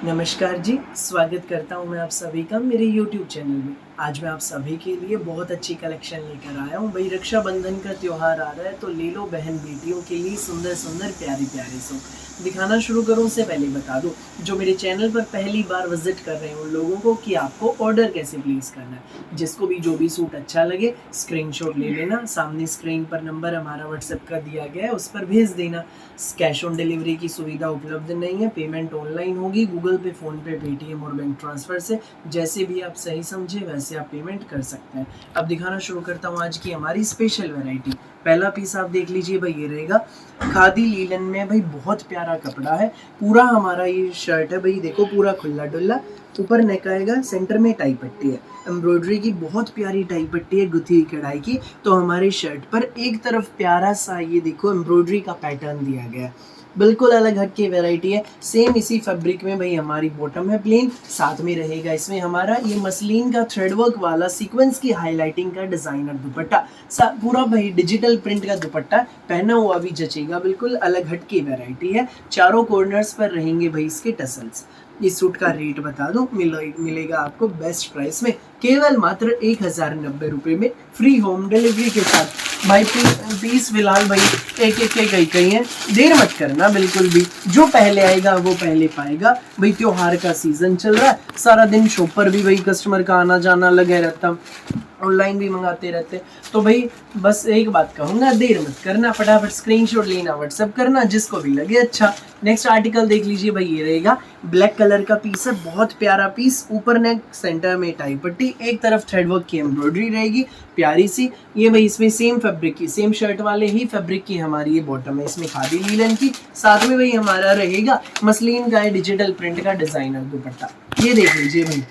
नमस्कार जी, स्वागत करता हूँ मैं आप सभी का मेरे YouTube चैनल में। आज मैं आप सभी के लिए बहुत अच्छी कलेक्शन लेकर आया हूँ। भाई रक्षाबंधन का त्योहार आ रहा है तो ले लो बहन बेटियों के लिए सुंदर-सुंदर प्यारे-प्यारे सूट। दिखाना शुरू करूँ उससे पहले बता दूँ, जो मेरे चैनल पर पहली बार विज़िट कर रहे हैं उन लोगों को कि आपको ऑर्डर कैसे प्लेस करना है। जिसको भी जो भी सूट अच्छा लगे स्क्रीनशॉट ले लेना, सामने स्क्रीन पर नंबर हमारा व्हाट्सएप का दिया गया है उस पर भेज देना। कैश ऑन डिलीवरी की सुविधा उपलब्ध नहीं है, पेमेंट ऑनलाइन होगी गूगल पे, फ़ोन पे, पेटीएम और बैंक ट्रांसफ़र से। जैसे भी आप सही समझे वैसे आप पेमेंट कर सकते हैं। अब दिखाना शुरू करता हूँ आज की हमारी स्पेशल वैरायटी। पहला पीस आप देख लीजिए भाई, ये रहेगा खादी लीलन में। भाई बहुत प्यारा कपड़ा है, पूरा हमारा ये शर्ट है भाई, देखो पूरा खुला डुल्ला, ऊपर नेक आएगा, सेंटर में टाई पट्टी है, एम्ब्रॉयडरी की बहुत प्यारी टाई पट्टी है गुथी हुई कढ़ाई की। तो हमारे शर्ट पर एक तरफ प्यारा सा ये देखो एम्ब्रॉयडरी का पैटर्न दिया गया है, बिल्कुल अलग हट के वैरायटी है। सेम इसी फैब्रिक में भाई हमारी बॉटम है प्लेन, साथ में रहेगा इसमें हमारा ये मसलिन का थ्रेडवर्क वाला सीक्वेंस की हाईलाइटिंग का डिजाइनर दुपट्टा। पूरा भाई डिजिटल प्रिंट का दुपट्टा, पहना हुआ भी जचेगा, बिल्कुल अलग हट की वैरायटी है। चारों कॉर्नर्स पर रहेंगे भाई इसके टसल्स। इस सूट का रेट बता दूं, मिलेगा आपको बेस्ट प्राइस में केवल मात्र 1090 में, फ्री होम डिलीवरी के साथ। भाई पीस फिलहाल भाई एक एक के कई हैं, देर मत करना बिल्कुल भी, जो पहले आएगा वो पहले पाएगा। भाई त्योहार का सीजन चल रहा है, सारा दिन शॉप पर भी भाई कस्टमर का आना जाना लगा रहता, ऑनलाइन भी मंगाते रहते। तो भाई बस एक बात कहूँगा, देर मत करना, फटाफट स्क्रीनशॉट लेना, व्हाट्सअप करना, जिसको भी लगे अच्छा। नेक्स्ट आर्टिकल देख लीजिए भाई, ये रहेगा ब्लैक कलर का पीस है, बहुत प्यारा पीस, ऊपर नेक, सेंटर में टाई पट्टी, एक तरफ थ्रेडवर्क की एम्ब्रॉयडरी रहेगी प्यारी सी। ये भाई इसमें सेम फैब्रिक की, सेम शर्ट वाले ही फैब्रिक की हमारी ये बॉटम है, इसमें खादी लीलन की, साथ में भाई हमारा रहेगा मसलिन का डिजिटल प्रिंट का डिजाइनर दुपट्टा। ये देख लीजिए भाई,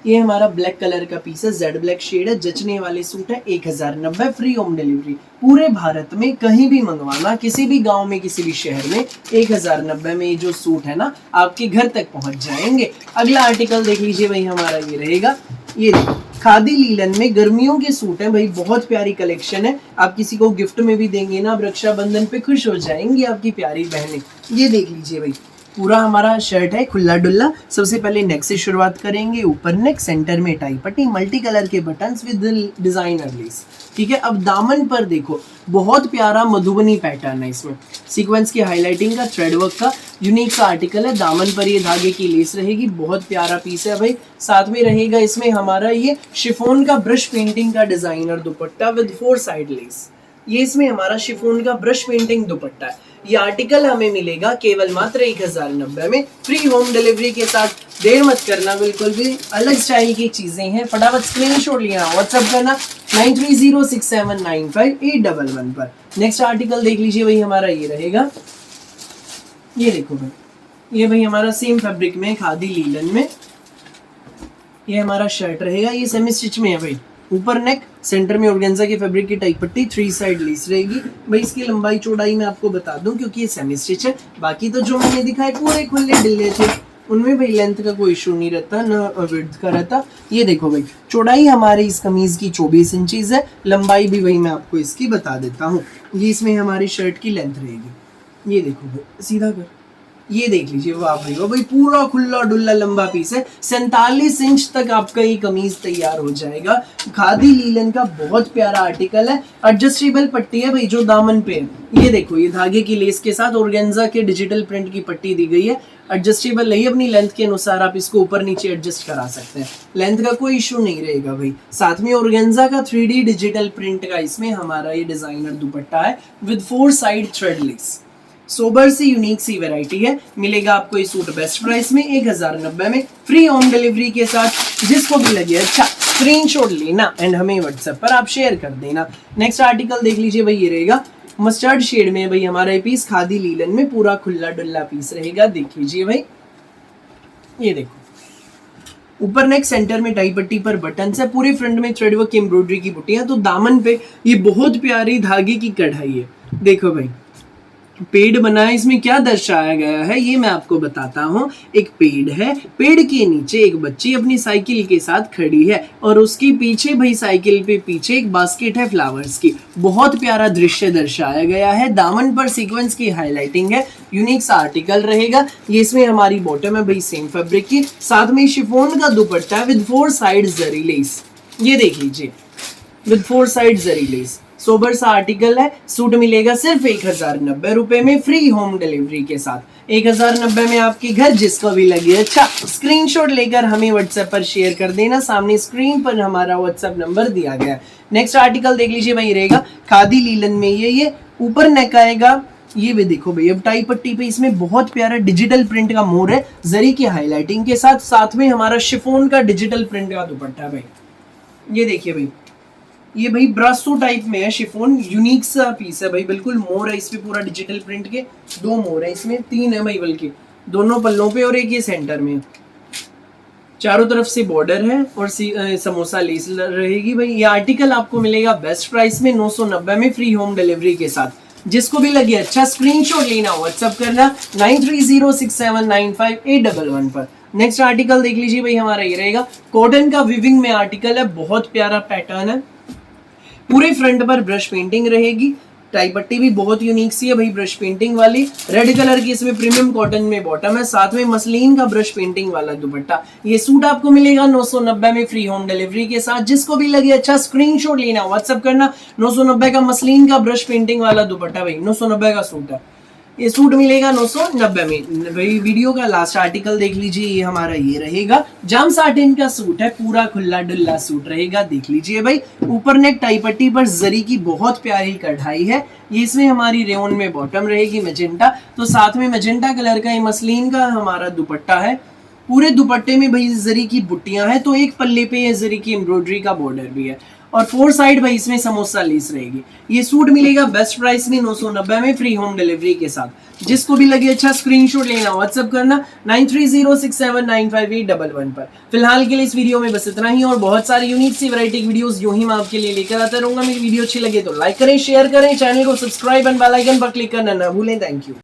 ये हमारा ब्लैक कलर का पीस है, जेड ब्लैक शेड है, जचने वाले सूट है। 1090 फ्री होम डिलीवरी, पूरे भारत में कहीं भी मंगवाना, किसी भी गांव में किसी भी शहर में 1090 में जो सूट है ना आपके घर तक पहुंच जाएंगे। अगला आर्टिकल देख लीजिए भाई, हमारा ये रहेगा, ये खादी लीलन में गर्मियों के सूट है भाई, बहुत प्यारी कलेक्शन है। आप किसी को गिफ्ट में भी देंगे ना, अब रक्षाबंधन पे खुश हो जाएंगी आपकी प्यारी बहनें। ये देख लीजिए भाई, पूरा हमारा शर्ट है खुला डुल्ला। सबसे पहले नेक से शुरुआत करेंगे, ऊपर नेक, सेंटर में टाई पट्टी, मल्टी कलर के बटन्स विद डिजाइनर लेस, ठीक है। अब दामन पर देखो, बहुत प्यारा मधुबनी पैटर्न है, इसमें सीक्वेंस की हाईलाइटिंग का, थ्रेडवर्क का यूनिक सा आर्टिकल है। दामन पर ये धागे की लेस रहेगी, बहुत प्यारा पीस है भाई। साथ में रहेगा इसमें हमारा ये शिफॉन का ब्रश पेंटिंग का designer dupatta with 4 side lace. ये इसमें हमारा शिफॉन का ब्रश पेंटिंग दुपट्टा है। ये आर्टिकल हमें मिलेगा केवल मात्र 1090 में, फ्री होम डिलीवरी के साथ। देर मत करना बिल्कुल भी, अलग स्टाइल की चीजें हैं, फटाफट स्क्रीनशॉट लेना, व्हाट्सएप करना 9306795811 पर। नेक्स्ट आर्टिकल देख लीजिए भाई, हमारा ये रहेगा, ये देखो भाई, ये भाई हमारा सेम फैब्रिक में खादी लीलन में ये हमारा शर्ट रहेगा, ये सेमी स्टिच में है भाई, ऊपर नेक, सेंटर में ऑर्गेन्जा की फैब्रिक की टाई पट्टी, 3 साइड लेस रहेगी भाई। इसकी लंबाई चौड़ाई मैं आपको बता दूं क्योंकि ये सेमी स्टिच है, बाकी तो जो मैंने दिखाए पूरे खुले डिल्ले थे, उनमें भाई लेंथ का कोई इशू नहीं रहता, न विड्थ का रहता। ये देखो भाई, चौड़ाई हमारी इस कमीज की 24 इंचीज है, लंबाई भी भाई मैं आपको इसकी बता देता हूँ। ये इसमें हमारी शर्ट की लेंथ रहेगी, ये देखो भाई, सीधा कर, ये देख लीजिए, वाह भाई वाह भाई, पूरा खुला डुल्ला लंबा पीस है, 47 इंच तक आपका ये कमीज तैयार हो जाएगा। खादी लीलन का बहुत प्यारा आर्टिकल है, एडजस्टेबल पट्टी है भाई जो दामन पे है। ये देखो, ये धागे की लेस के साथ ऑर्गेन्जा के डिजिटल प्रिंट की पट्टी दी गई है, एडजस्टेबल नहीं, अपनी लेंथ के अनुसार आप इसको ऊपर नीचे एडजस्ट करा सकते हैं, लेंथ का कोई इशू नहीं रहेगा भाई। साथ में ऑर्गेन्जा का 3D डिजिटल प्रिंट का इसमें हमारा ये डिजाइनर दुपट्टा है with 4 side thread lace. Sober सी यूनिक सी वैरायटी है, मिलेगा आपको ये सूट बेस्ट प्राइस में 1090 में, फ्री होम डिलीवरी के साथ। जिसको भी लगे अच्छा, स्क्रीनशॉट लेना एंड हमें व्हाट्सएप पर आप शेयर कर देना। नेक्स्ट आर्टिकल देख लीजिए भाई, ये रहेगा मस्टर्ड शेड में भाई, हमारा ये पीस खादी लीलन में पूरा खुला डुल्ला पीस रहेगा, देख लीजिए भाई, ये देखो, ऊपर नेक, सेंटर में टाई पट्टी पर बटन है, पूरे फ्रंट में थ्रेडवर्क की एम्ब्रॉयडरी की बुटियां, तो दामन पे ये बहुत प्यारी धागे की कढ़ाई है, देखो भाई, पेड़ बना है, इसमें क्या दर्शाया गया है ये मैं आपको बताता हूँ। एक पेड़ है, पेड़ के नीचे एक बच्ची अपनी साइकिल के साथ खड़ी है और उसके पीछे भाई साइकिल पे पीछे एक बास्केट है फ्लावर्स की। बहुत प्यारा दृश्य दर्शाया गया है। दामन पर सीक्वेंस की हाईलाइटिंग है, यूनिक सा आर्टिकल रहेगा ये। इसमें हमारी बॉटम है भाई सेम फैब्रिक की, साथ में शिफॉन का दुपट्टा है विद 4 साइड जरी लेस। ये देख लीजिए with 4 side zari less, sober सा आर्टिकल है। सूट मिलेगा सिर्फ 1090 रुपए में, फ्री होम डिलीवरी के साथ। 1090 में आपके घर जिसको भी लगे अच्छा स्क्रीनशॉट लेकर हमें व्हाट्सएप पर शेयर कर देना। सामने स्क्रीन पर हमारा व्हाट्सएप नंबर दिया गया है। नेक्स्ट आर्टिकल देख लीजिए भाई, रहेगा खादी लीलन में। ये ऊपर नेक आएगा, ये भी देखो भाई अब टाई पट्टी पे इसमें बहुत प्यारा डिजिटल प्रिंट का मोर है जरी की हाईलाइटिंग के साथ। साथ में हमारा शिफॉन का डिजिटल प्रिंट का दुपट्टा भाई। ये देखिए भाई, ये भाई ब्रासो टाइप में है शिफॉन, यूनिक सा पीस है भाई। बिल्कुल मोर है इस पे, पूरा डिजिटल प्रिंट के 2 मोर है इसमें, 3 है भाई बल्कि, दोनों पल्लों पे और एक ये सेंटर में। चारों तरफ से बॉर्डर है और समोसा लेस रहेगी भाई। ये आर्टिकल आपको मिलेगा बेस्ट प्राइस में 990 में, फ्री होम डिलीवरी के साथ। जिसको भी लगे अच्छा स्क्रीनशॉट लेना, व्हाट्सएप करना 9306795811 पर। नेक्स्ट आर्टिकल देख लीजिए भाई, हमारा ये रहेगा कॉटन का विविंग में आर्टिकल है। बहुत प्यारा पैटर्न है, पूरे फ्रंट पर ब्रश पेंटिंग रहेगी। टाई पट्टी भी बहुत यूनिक सी है भाई, ब्रश पेंटिंग वाली। रेड कलर की इसमें प्रीमियम कॉटन में बॉटम है, साथ में मसलिन का ब्रश पेंटिंग वाला दुपट्टा। ये सूट आपको मिलेगा 990 में, फ्री होम डिलीवरी के साथ। जिसको भी लगे अच्छा स्क्रीनशॉट लेना, व्हाट्सएप करना। 990 का मसलिन का ब्रश पेंटिंग वाला दुपट्टा भाई, 990 का सूट है। ये सूट मिलेगा 990 में भाई। वीडियो का लास्ट आर्टिकल देख लीजिए, ये हमारा ये रहेगा जाम साटिन का सूट है, पूरा खुला डुल्ला सूट रहेगा। देख लीजिए भाई, ऊपर नेक टाई पट्टी पर जरी की बहुत प्यारी कढ़ाई है। ये इसमें हमारी रेयन में बॉटम रहेगी मैजेंटा, तो साथ में मैजेंटा कलर का ये मसलिन का हमारा दुपट्टा है। पूरे दुपट्टे में भाई जरी की बुट्टियां हैं, तो एक पल्ले पे ये जरी की एम्ब्रॉयडरी का बॉर्डर भी है और 4 साइड भाई इसमें समोसा लेस रहेगी। ये सूट मिलेगा बेस्ट प्राइस में 990 में, फ्री होम डिलीवरी के साथ। जिसको भी लगे अच्छा स्क्रीनशॉट लेना, व्हाट्सएप करना 9306795811 पर। फिलहाल के लिए इस वीडियो में बस इतना ही, और बहुत सारी यूनिक सी वैरायटी वीडियोस यूं ही मैं आपके लिए लेकर आता रहूंगा। मेरी वीडियो अच्छी लगे तो लाइक करें, शेयर करें, चैनल को सब्सक्राइब एंड बेल आइकन पर क्लिक करना ना भूलें। Thank you.